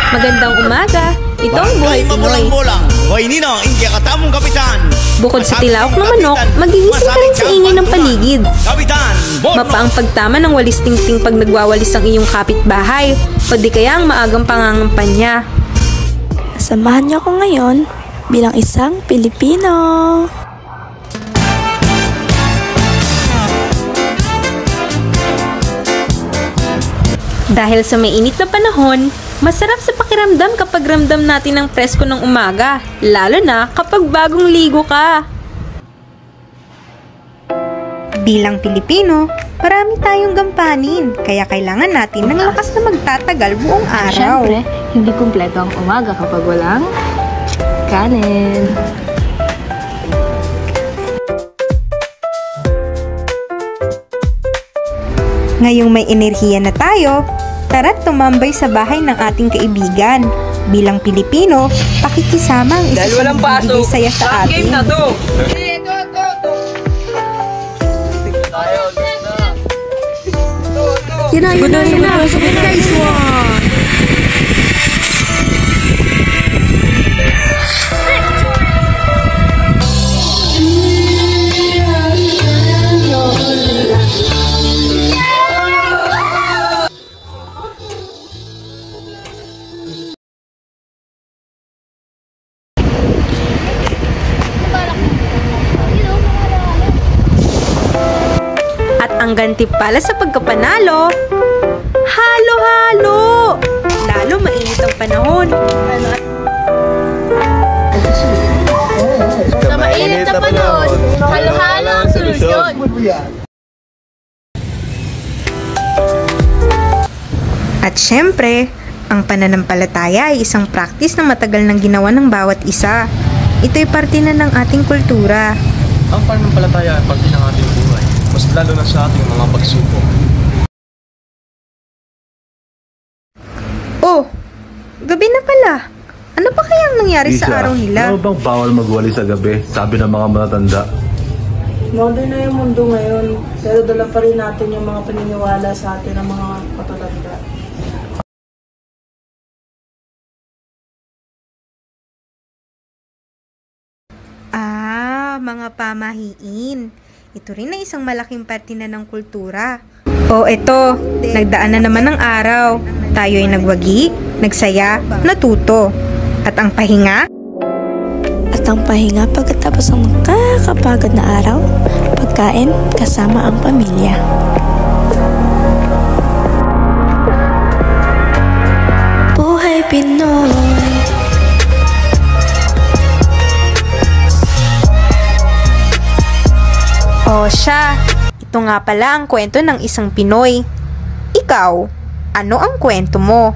Magandang umaga! Ito ang Buhay Pinoy. Hoy Ninong, hindi ka tamong kapitan. Bukod sa tilaok ng manok, magigising ka rin sa ingay ng paligid. Kapitan, Mapaang pagtama ng walis tingting pag nagwawalis ang iyong kapitbahay, o di kaya ang maagang pangangampanya. Samahan niyo ako ngayon bilang isang Pilipino. Dahil sa mainit na panahon, masarap sa pakiramdam kapag ramdam natin ang presko ng umaga, lalo na kapag bagong ligo ka. Bilang Pilipino, marami tayong gampanin, kaya kailangan natin ng lakas na magtatagal buong araw. Siyempre, hindi kumpleto ang umaga kapag walang kanin. Ngayong may enerhiya na tayo, tara't tumambay sa bahay ng ating kaibigan. Bilang Pilipino, pakikisama ang isa sa nagbibigay saya sa atin. Game na to! Yun na. Guys, one. At ang gantimpala sa pagkapanalo, halo-halo! Lalo mainit ang panahon. Sa mainit na panahon, halo-halo ang solusyon. At syempre, ang pananampalataya ay isang praktis na matagal nang ginawa ng bawat isa. Ito'y parte na ng ating kultura. Ang pananampalataya ay parte ng ating buhay, mas lalo na sa ating mga pagsubok. Oh, gabi na pala. Ano pa kayang nangyari sa araw nila? Ano bang bawal magwali sa gabi? Sabi ng mga matatanda. Modern na yung mundo ngayon, pero dala pa rin natin yung mga paniniwala sa atin ng mga matatanda. Mga pamahiin. Ito rin ay isang malaking parte na ng kultura. Eto, nagdaan na naman ng araw. Tayo ay nagwagi, nagsaya, natuto. At ang pahinga? At ang pahinga pagkatapos ng nakakapagod na araw, pagkain kasama ang pamilya. Buhay Pinoy. Siya, ito nga pala ang kwento ng isang Pinoy. Ikaw, ano ang kwento mo?